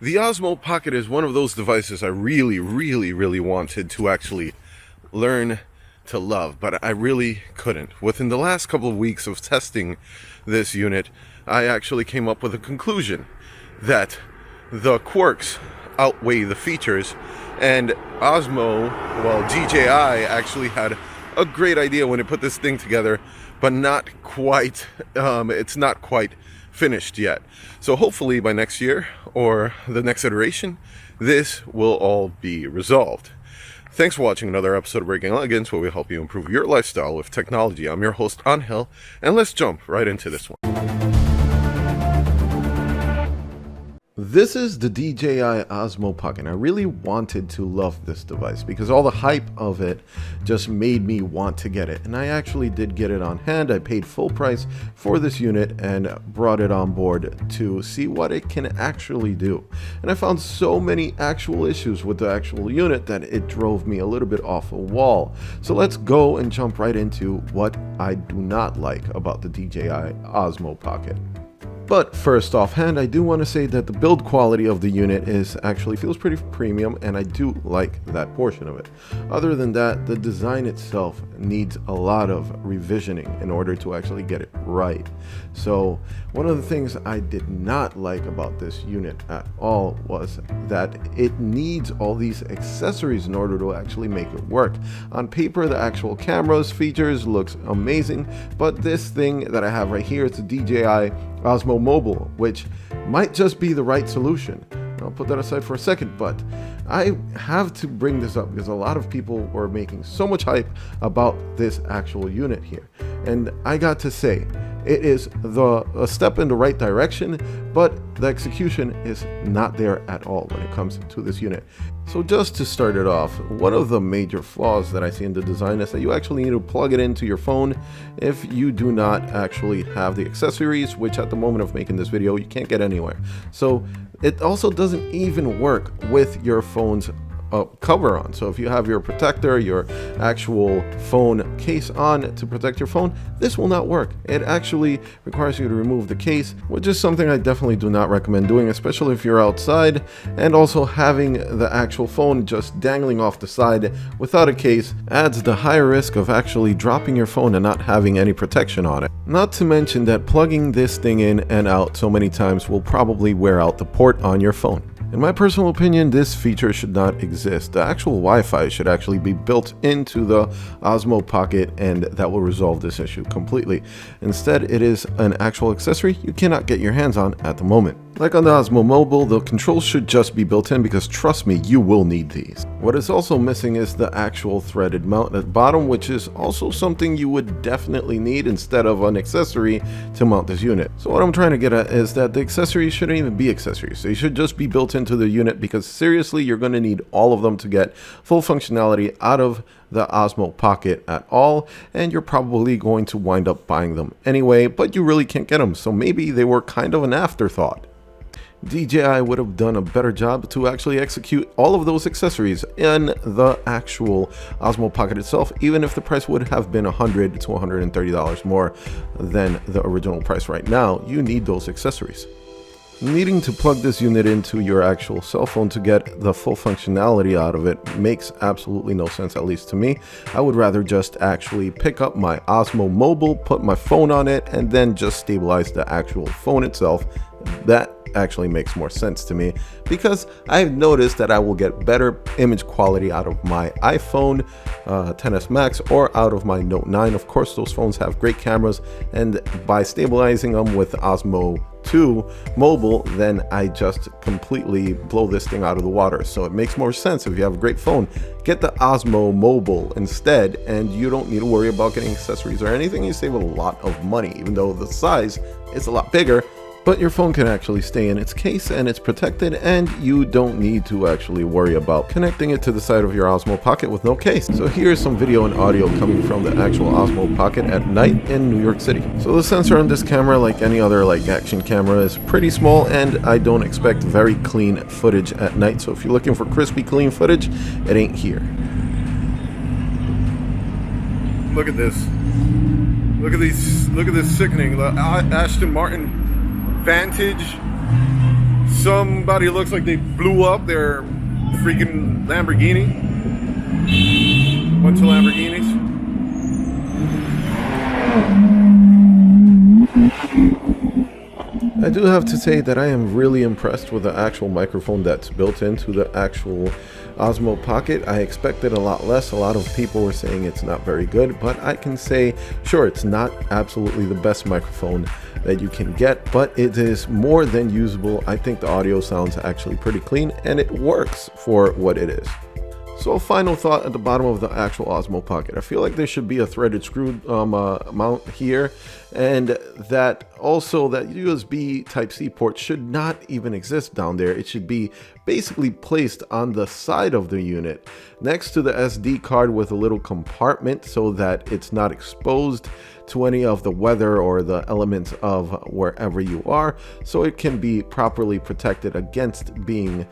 The Osmo Pocket is one of those devices I really wanted to actually learn to love, but I really couldn't. Within the last couple of weeks of testing this unit, I actually came up with a conclusion that the quirks outweigh the features, and Osmo, well, DJI actually had a great idea when it put this thing together, but not quite, it's not quite finished yet. So hopefully by next year or the next iteration, this will all be resolved. Thanks for watching another episode of Breaking Elegance, where we help you improve your lifestyle with technology. I'm your host, Angel, and let's jump right into this one. This is the DJI Osmo Pocket. I really wanted to love this device because all the hype of it just made me want to get it. And I actually did get it on hand. I paid full price for this unit and brought it on board to see what it can actually do. And I found so many actual issues with the actual unit that it drove me a little bit off a wall. So let's go and jump right into what I do not like about the DJI Osmo Pocket. But first offhand, I do want to say that the build quality of the unit actually feels pretty premium, and I do like that portion of it. Other than that, the design itself needs a lot of revisioning in order to actually get it right. So one of the things I did not like about this unit at all was that it needs all these accessories in order to actually make it work. On paper, the actual camera's features looks amazing, but this thing that I have right here, it's a DJI Osmo Mobile, which might just be the right solution. I'll put that aside for a second, but I have to bring this up because a lot of people were making so much hype about this actual unit here. And I got to say, it is a step in the right direction, but the execution is not there at all when it comes to this unit. So just to start it off, one of the major flaws that I see in the design is that you actually need to plug it into your phone if you do not actually have the accessories, which at the moment of making this video, you can't get anywhere. So it also doesn't even work with your phone's cover on. So if you have your protector, your actual phone case on to protect your phone, this will not work. It actually requires you to remove the case, which is something I definitely do not recommend doing, especially if you're outside. And also having the actual phone just dangling off the side without a case adds the higher risk of actually dropping your phone and not having any protection on it. Not to mention that plugging this thing in and out so many times will probably wear out the port on your phone. In my personal opinion, this feature should not exist. The actual Wi-Fi should actually be built into the Osmo Pocket, and that will resolve this issue completely. Instead, it is an actual accessory you cannot get your hands on at the moment. Like on the Osmo Mobile, the controls should just be built in because trust me, you will need these. What is also missing is the actual threaded mount at the bottom, which is also something you would definitely need instead of an accessory to mount this unit. So what I'm trying to get at is that the accessories shouldn't even be accessories. They should just be built into the unit because seriously, you're going to need all of them to get full functionality out of the Osmo Pocket at all, and you're probably going to wind up buying them anyway, but you really can't get them, so maybe they were kind of an afterthought. DJI would have done a better job to actually execute all of those accessories in the actual Osmo Pocket itself, even if the price would have been $100 to $130 more than the original price right now. You need those accessories. Needing to plug this unit into your actual cell phone to get the full functionality out of it makes absolutely no sense, at least to me. I would rather just actually pick up my Osmo Mobile, put my phone on it, and then just stabilize the actual phone itself. That actually makes more sense to me because I've noticed that I will get better image quality out of my iPhone XS Max or out of my Note 9. Of course, those phones have great cameras, and by stabilizing them with Osmo 2 Mobile, then I just completely blow this thing out of the water. So it makes more sense if you have a great phone, get the Osmo Mobile instead, and you don't need to worry about getting accessories or anything. You save a lot of money, even though the size is a lot bigger. But your phone can actually stay in its case and it's protected, and you don't need to actually worry about connecting it to the side of your Osmo Pocket with no case. So here's some video and audio coming from the actual Osmo Pocket at night in New York City. So the sensor on this camera, like any other action camera, is pretty small, and I don't expect very clean footage at night. So if you're looking for crispy clean footage, it ain't here. Look at this. Look at this sickening. Aston Martin Vantage Somebody looks like they blew up their freaking Lamborghini. Bunch of Lamborghinis. I do have to say that I am really impressed with the actual microphone that's built into the actual Osmo Pocket. I expected a lot less. A lot of people were saying it's not very good, but I can say, sure, it's not absolutely the best microphone that you can get, but it is more than usable. I think the audio sounds actually pretty clean, and it works for what it is. So a final thought at the bottom of the actual Osmo Pocket. I feel like there should be a threaded screw mount here, and that also that USB Type-C port should not even exist down there. It should be basically placed on the side of the unit next to the SD card with a little compartment so that it's not exposed to any of the weather or the elements of wherever you are, so it can be properly protected against being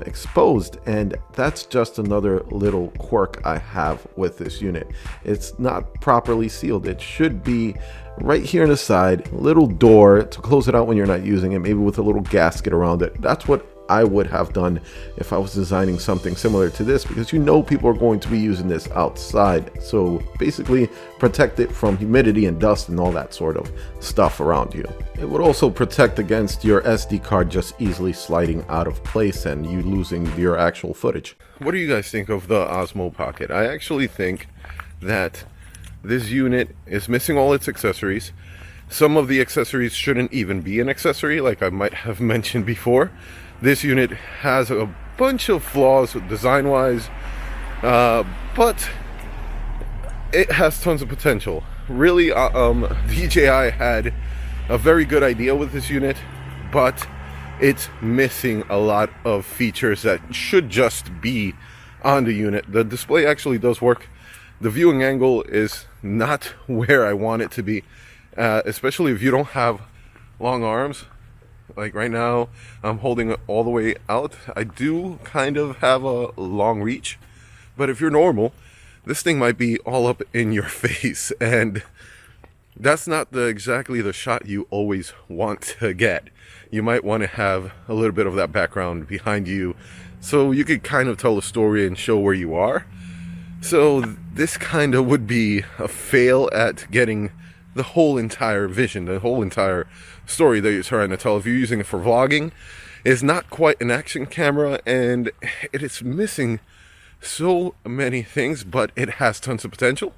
exposed. And that's just another little quirk I have with this unit. It's not properly sealed. It should be right here on the side, little door to close it out when you're not using it, maybe with a little gasket around it. That's what I would have done if I was designing something similar to this, because you know people are going to be using this outside. So basically protect it from humidity and dust and all that sort of stuff around you. It would also protect against your SD card just easily sliding out of place and you losing your actual footage. What do you guys think of the Osmo Pocket? I actually think that this unit is missing all its accessories. Some of the accessories shouldn't even be an accessory, like I might have mentioned before. This unit has a bunch of flaws design-wise, but it has tons of potential. Really, DJI had a very good idea with this unit, but it's missing a lot of features that should just be on the unit. The display actually does work. The viewing angle is not where I want it to be, especially if you don't have long arms. Like right now, I'm holding it all the way out. I do kind of have a long reach, but if you're normal, this thing might be all up in your face, and that's not exactly the shot you always want to get. You might want to have a little bit of that background behind you so you could kind of tell a story and show where you are. So this kind of would be a fail at getting the whole entire vision, the whole entire story that you're trying to tell. If you're using it for vlogging, it's not quite an action camera, and it is missing so many things, but it has tons of potential.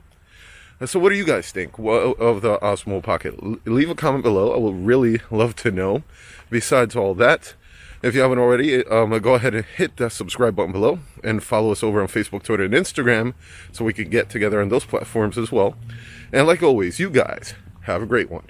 So what do you guys think of the Osmo Pocket? Leave a comment below. I will really love to know. Besides all that, if you haven't already, go ahead and hit that subscribe button below and follow us over on Facebook, Twitter, and Instagram so we can get together on those platforms as well. And like always, you guys have a great one.